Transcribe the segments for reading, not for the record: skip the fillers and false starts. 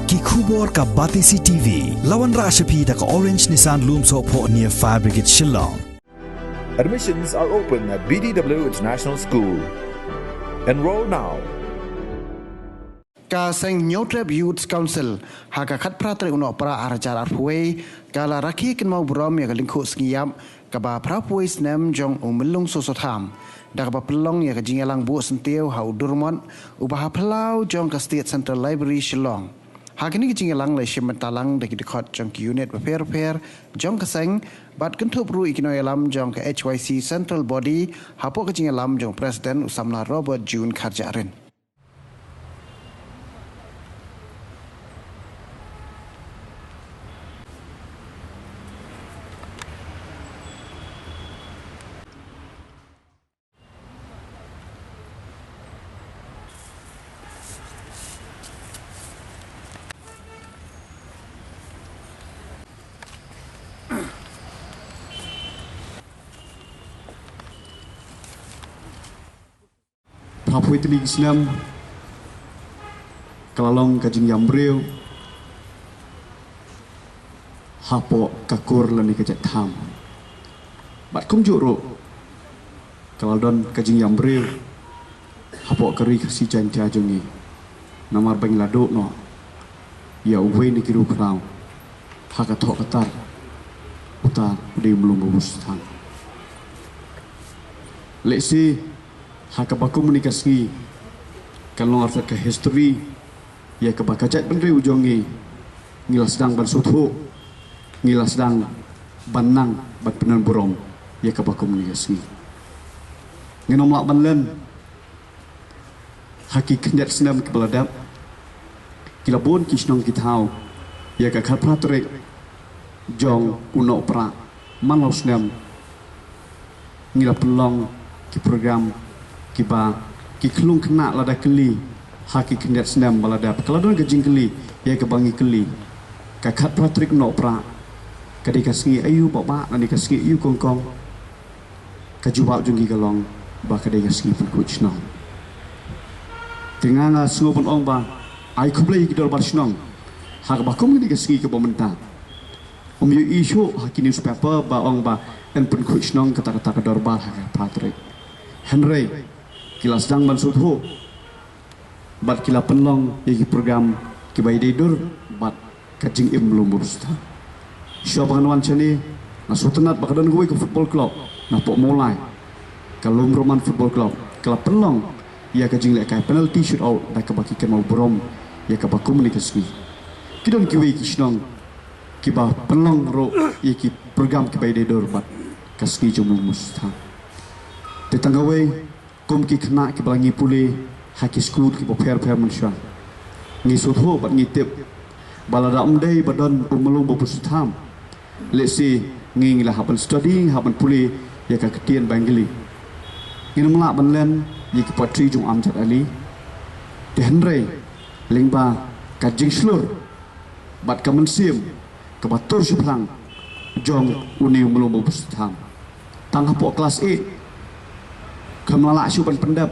ki khubor ka Batisi TV lawan ra shapi da ka Orange Nissan Loom so pho near Fire Brigade Shillong. Admissions are open at BDW International School. Enroll now. Ka seng Nyotrep Youth Council haka khat pratri uno pra arajar arpuai kala raki kin mau brom ya lingku sngiyam ka ba prapuai snem jong umlung sosotham dak ba pelong ya jingalang bu senteu hau durmon ubah pelau jong ka State Central Library Shillong hakini jingalang le shimentalang dak dikot jong ki unit pair jong ka seng bat kentup ru ikinoyalam jong ka HYC Central Body hapo ka jingalam jong President Usamla Robert June Kharjarin. Hapui teling Islam kelalong kajing yambril hapo kakur lani kajat tham bat kum juro kelalon kajing yambril hapo kari kasi jantia jongi namar bang lado no ya uwe ni kiru krau hakatok katar utar di belum bubustan leksi hakabaku menikasngi kalau artikel history ya kebakajat bendri ujongi ngilas sedang bansuthu ngilas sedang banang bat penan burom ya kebaku menikasngi nginom lak banlen hakikat senam kebeladap kilabun kisnong kitau ya kakhat pratrek jong uno pra manau senam ngilap pelong ki program kiba ki kelung kena lada keli haki kendat senam balada kalau don gajing keli ya kebangi keli kakhat pratrik no pra kadika singi ayu baba nani kasingi ayu kongkong kajuba jungi galong ba kadika singi perkuch no tinganga sungo pon ong ba ai kublai kidor barsnong hak ba kum ni kasingi ke bomenta yu isu haki newspaper ba ong ba en perkuch nong kata-kata kedor ba hak pratrik Henry kila sedang mansudhu bat kila penlong yagi program kibai dedur bat kajing im belum berusta syo panganuan chani na sutenat bakadan gue ke football club na pok mulai kalau roman football club kala penlong ya kajing lek kai penalty shoot out da kabaki ke mau brom ya kabaku menikasni kidon kiwi kisnong kiba penlong ro yaki program kibai dedur bat kasni jumul musta tetanggawe kum ki kena ki balangi puli haki skul ki boper manusia ngi sutho bat ngitip balada umdai badan umulung bobusutham lesi ngi ngila haban study haban puli ya ka ketian bangli ngi mla banlen yi ki patri jung amjad ali denre lingba ka jingslur bat ka mensim ka batur suplang jong uni umulung bobusutham tang hapo kelas 8 Kamala syuban pendap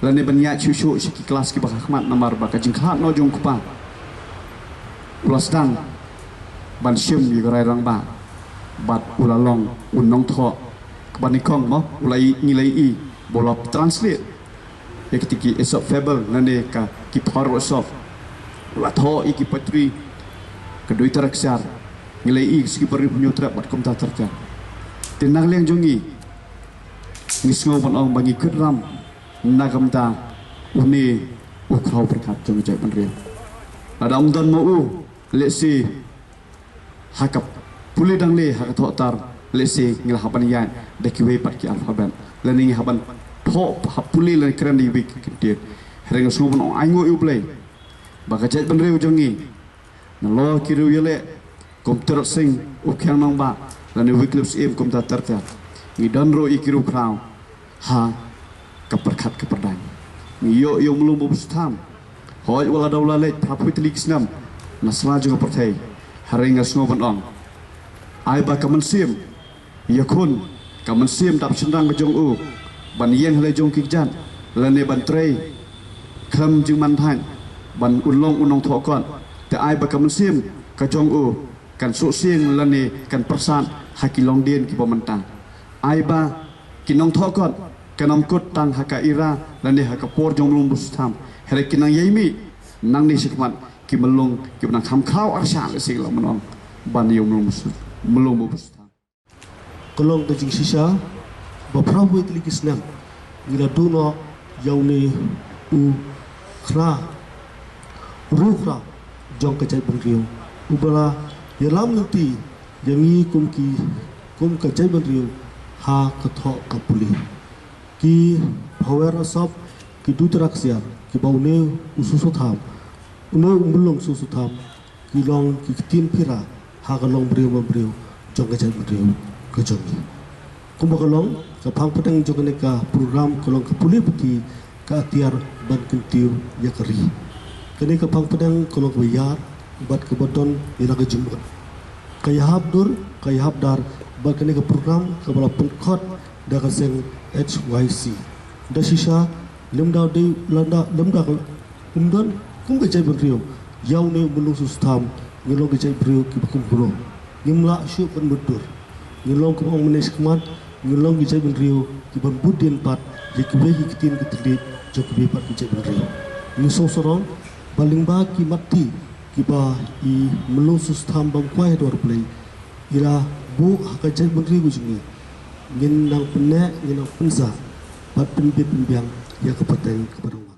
lani banyak cucu siki kelas ki bakahmat namar baka jingkhat no jong kupa kelas dang ban syim yi gerai rang ba bat ulalong unong tho kebanikong mo ulai ngilai i bolop translate ya ketiki esok fable lani ka ki paro sof ula tho i ki patri kedui teraksar ngilai i siki peri punyutrap bat kum ta terja tenang leng jongi ngisngo pon ong bagi kudram nagamta uni ukrau berkat jong jai penri ada umdan mau lesi hakap puli dang le hak thotar lesi ngil haban ya dekiwe pat ki alfabet lening haban tho hapuli le kran di wik kitir hereng sngo pon ong aingo ublei baka jai penri jongi nalo kiru yele komputer sing ukyang nang ba lani wiklips im kom ta terta ngidan ro ikiru krau ha keperkat keperdan yo yo melum bustam hoy wala daula le prapu telik snam nasra juga pertai haringa sngoban ong ai ba kaman sim yakun kaman sim dap sendang bejong u ban yen hale jong kikjan lane ban trei kham jing man than ban unlong unong tho kon แต่ไอ้บักมันเสียมกระจงกันโซเซียงละเนกันประสานหากิลองเดียนกิบมันตังไอ้บากินน้องทอก่อนกันนำกดตังหากอิราละเนหากปอร์จงลงบุษธรรมเฮรกินนางยัยมีนางนิสิกมันกิมันลงกิมันทำข้าวอาชาเลยสิเรามันองบันยมลงบุษมันลงบุษธรรม Kolong ke jing sisa bapra buat lagi senam gila dono yang ni kra ruhra jong kecai beriu ubala yalam nanti yang ni kum kecai beriu ha kathok kapuli ki power asap ki duteraksian ki baune ususu tham belum susu tham ki long ki tin pira ha kalong beriu jong kecai beriu kejongi. Kumbakalong kapang pedang joganeka program kolong kapuli peti ka tiar ban kentiu yakari. Kene kapang pedang kolong bayar bat kebeton ila ke jumbat. Kayahab dur kayahab dar bat kene ke program kabala pengkot da kaseng HYC. Da sisa lemda de landa lemda umdon kum gejai beriu. Yau ne belum sustam ngelong gejai beriu ki bakum kulo. Ngimla syu pen bedur. Ngilong ke orang menes kemat, ngilong gijai benriu, kiban budin pat, jekibé kitin ketidit, jekibé pat gijai benriu. Ngisong sorong, baling ba ki mati, kiba I melong sustam bangkuai dor play, ira bu hakajai benriu jungi, ngin nang penek, ngin nang penza, pat penbit penbiang, ya kepateng kepadang.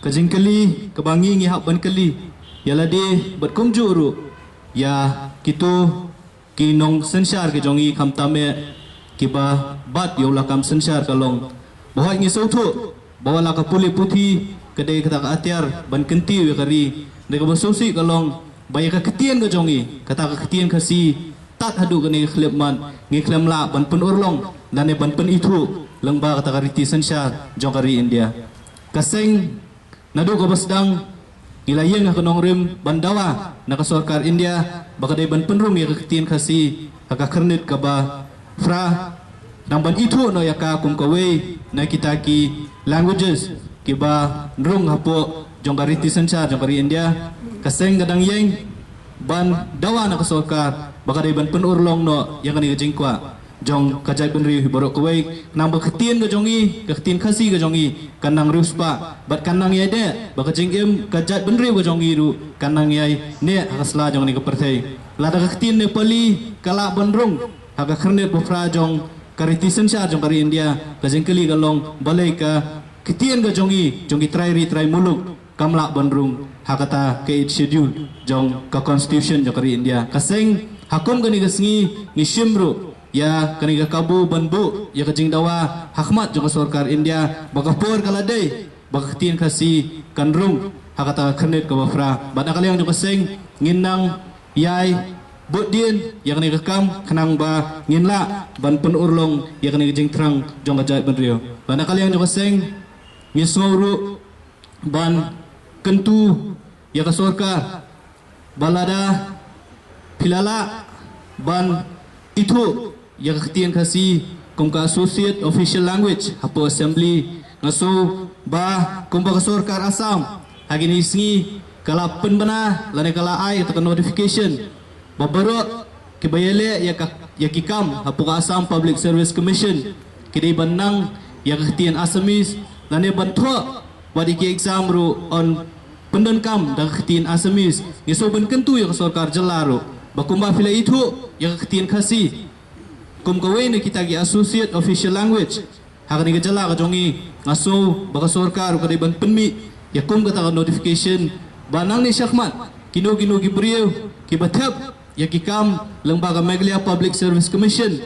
Kajingkali, kebangi ngihak bankali, ya lade berkum juru, ya kitu ki nong sensar ke jongi kam tame ki ba bat yola kam sensar kalong bahwa ngi sautu bahwa la ka puli puthi kede kata ka atiar ban kenti we kari de ka bososi kalong baya ka ketien ke jongi kata ka ketien kasi tat hadu ke ni khlep man ngi khlem la ban pen urlong dan ne ban pen itu lengba kata ka riti sensar jong kari India kaseng nadu ka basdang ilayeng ka nong rim bandawa naka sarkar India baka day ban penrum ya ketien kasi haka kernit ka ba fra nang ban itu no ya ka kum kawe na kita ki languages ki ba nrung hapo jongkariti sensa jongkari India kaseng gadang yeng ban dawa naka sarkar baka day ban penurlong no yang kani jingkwa jong kajai penri borok kawe nang ba ketien ka jongi ka ketien kasi ka jongi kanang ruspa bat kanang yai de baka jingim kajat benri ka jongi ru kanang yai ne hasla jong ni ka perthai lada ka ketien ne pali kala bandrung haka khernet bo fra jong kariti sensa jong kari India ka jingkali kalong balai ka ketien ka jongi trai muluk kamla bandrung hakata ke schedule jong ka constitution jong kari India kaseng hakum kani kasngi ni shimru ya kaniga kabu banbu ya kajing dawa hakmat juga sarkar India baka por kaladai baka ketien kasi kanrung hakata khanet ka bafra bana kali yang juga seng nginang yai budin ya kaniga kam khanang ba nginla ban pen urlong ya kaniga jing trang jong kajai benrio bana kali yang juga seng ngisuru ban kentu ya ka sarkar balada pilala ban itu ya ketien kasi kumka associate official language hapo assembly ngaso ba kumpa sarkar Assam hagini isngi kala penbana lane kala ai atau notification babaro kibayele ya kikam hapo ka Assam Public Service Commission kidai banang ya ketien Assamese lane bantho wadi ki exam ru on pendon kam da ketien Assamese ngiso ben kentu ya sarkar jelaro bakumba fila itu ya ketien kasi kum kawe ni kita gi associate official language hakani gejala ka jongi ngaso baka sarkar ka ban penmi ya kum kata notification banang ni syakmat kino gi beriu ki bathap ya ki kam lembaga Meghalaya Public Service Commission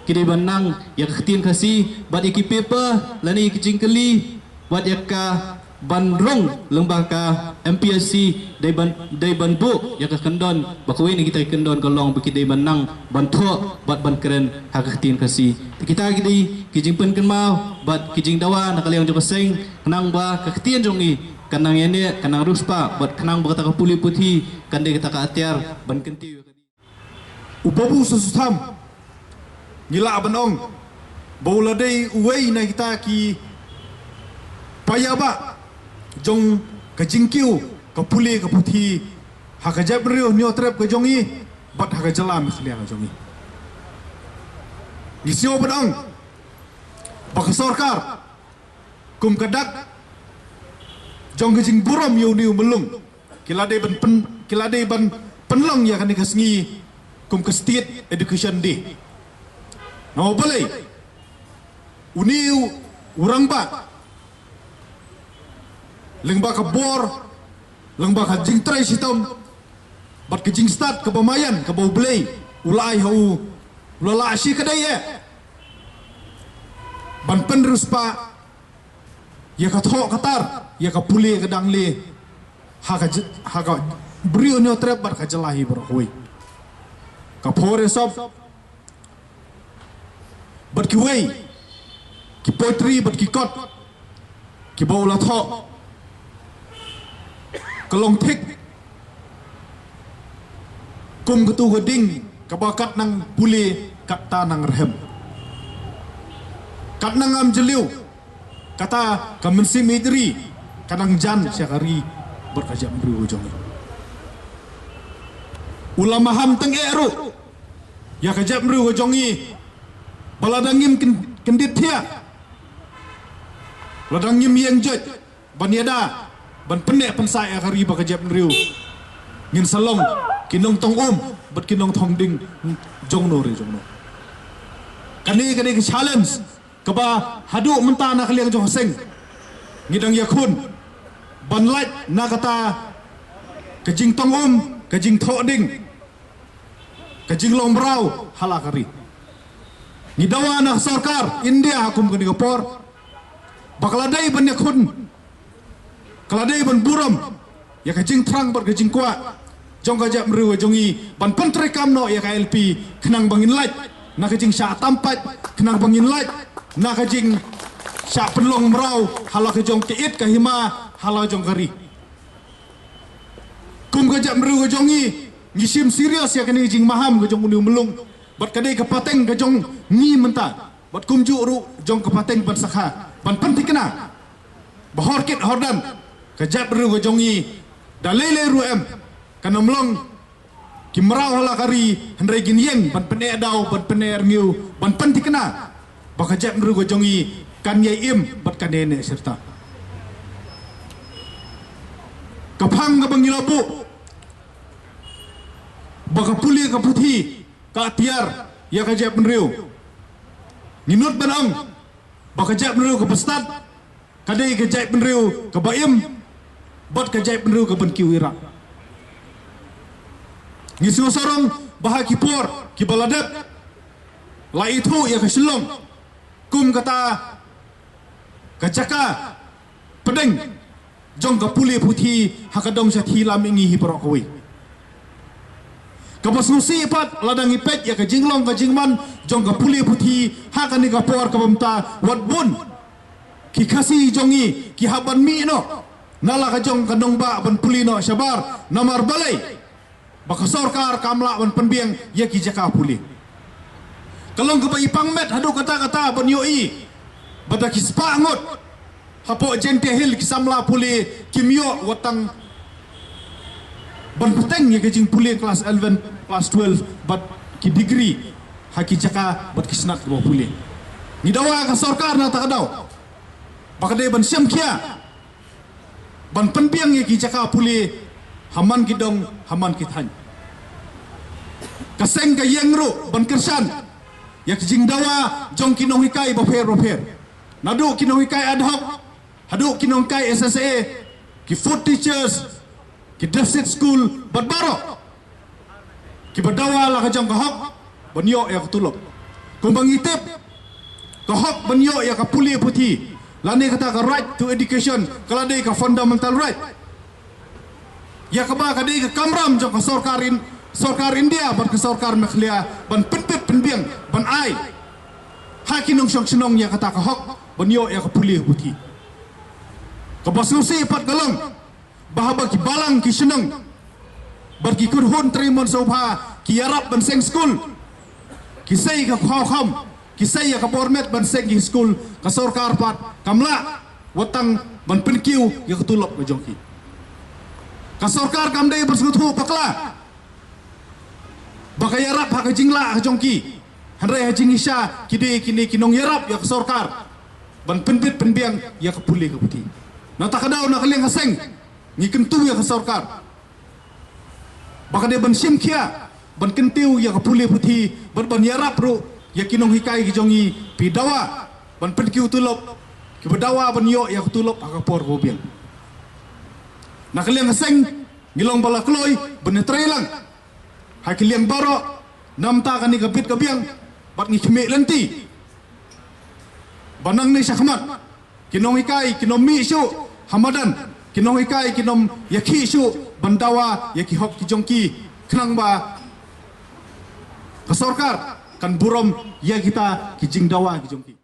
kide banang ya ketien kasi bat ki paper lani ki jingkeli wat ya ka bandrong lembaga MPSC dai ban bu ya ka kendon bakawe ni kita kendon kolong baki dai banang bantho bat ban keren hak ketien kasi kita gidi kijing pen ken mau bat kijing dawa nakaliang jo seng nang ba ka ketien jongi kanang yene kanang ruspa bat kanang ba ka puli puthi kande kita ka atiar ban kenti upabu susam gila abanong bola dei uwei na kita ki payaba jong kajingkiu kapuli kaputhi Hakajab riuh nyotrep ke jongi, bat hakajalam khliang ke jongi. Gisio bedang, baka sorkar, kum kadak, jong kejing buram yu niu melung, kilade ban penlang ya kan dikasngi, kum ke state education day. Nama balai, uniu urang ba, lengba ke bor, lengba ke jing trai sitom, bat ke jing start ke pemayan ke bau belai, ulai hau ulala asyik kedai ya. Ban penerus pa, ya kathok katar, ya kapuli kedang le, haka brio nyotrep bat kajalahi berhui. Kapore sob, bat ki wei, ki poetry bat ki kot, ki bau lathok, kelong tik, kum ketu geding, kabakat nang puli kata nang rehem. Kat nang am jeliu, kata kemensi medri, kadang jan syakari berkajak beriu jongi. Ulama ham teng eru, ya kajak beriu jongi, baladangim kendit tia, baladangim yang jod, baniada, ban pendek pensai akari berkajak beriu, ngin salong, kinong tong bat kinong tong ding, jongno re jongno. Kani ke challenge. Kaba haduk mentah nak liang jong seng ngidang yakun banlait na kata kejing tong kejing thok ding kejing long brau halakari ngidawa na sarkar India hakum ke Singapore bakaladai ban yakun kaladai ban buram ya kejing terang ber kejing kuat jong kajak meru jongi ban pentri kamno ya KLP kenang bangin light na kejing sya tampat kenang bangin light na kajing syak penlong merau halau kejong keit kahima halau jong kari kum kajak meru kejongi ngisim serius ya kini jing maham kejong uniu melung bat kadai kepateng kejong ngi mentah bat kum ru jong kepateng ban sakha ban penting kena bahor kit hordan kajak meru kejongi dalele ruem kana melong kimrau hala kari hendrai ginyeng ban pene dau ban pene ngiu ban penting kena baka jap meru jongi kan yai im bat kan nene serta kapang ka bangilabu baka puli ka puthi ka tiar ya ka jap meru nginut banang baka jap meru ka pestad kadai ka jap meru ka baim bat ka jap meru ka ban kiwira ngisu sorong baha kipor ki baladap la itu ya ka silong kum kata kacaka pedeng jong ka puli puthi hakadong sa thilam ingi hiprokwi kapasusi pat ladang ipet ya ka jinglong ka jingman jong ka puli puthi hakani ka por ka bamta wadbun ki kasi jongi ki haban mi no nala ka jong ka dongba ban puli no syabar namar balai baka sorkar kamla ban penbiang ya ki jaka puli kalau ke bayi pangmet hadu kata-kata ban yoi bada kispa ngot hapo jente hil kisamla puli kimyo watang ban peteng ya kejing puli kelas 11 kelas 12 bat ki degree haki jaka bat kisnat ke puli ni dawa ka sarkar na takadaw baka de ban syam kia ban penbiang ya ki jaka puli haman kidong haman kithan kaseng ka yengru ban kersan ya kejing dawa jong kinong hikai baper nadu kinong hikai ad hoc hadu kinong hikai SSA ki food teachers ki deficit school bat baro ki badawa la kajang kahok banyo ya ketulok kumbang itip kahok banyo ya kapuli puti lani kata ka right to education kaladai ka fundamental right ya kaba kadai ka kamram jong ka sarkar India ban ke sarkar Mekhlia ban penbiang ban ai hakinong syong ya kata kahok banyo ya kapuli puti kabasusi pat galong bahaba ki balang ki senang barki kurhun trimon sobha ki yarap ban seng school ki sei ka khawkham ki sei ka bormet ban seng ki school ka sarkar pat kamla watang ban penkiu ya ketulok ka jongki Kasorkar kamdai bersekutu pakla. Baka yarap hak jingla jongki. Handrai hajing isya kini kinong yarap ya kasorkar. Ban penbit penbiang ya kepuli keputi. Na takadaw na kaliang kaseng. Ngi kentu ya kasorkar. Baka dia ban simkia. Ban kentiu ya kepuli puti. Ban yarap ru ya kinong hikai kijongi pidawa. Ban penkiu tulop. Kibedawa ban yo ya ketulop akapor gobiang. Na kaliang kaseng ngilong bala kloy benetre lang. Hai kaliang baro namta kani kapit kabiang bat ngi kemik lenti. Banang ni syahmat. Kinong ikai kinom mi syu hamadan. Kinong ikai kinom yaki syu bandawa yaki hok kijongki kenang ba kasorkar kan burom ya kita kijing dawa kijongki.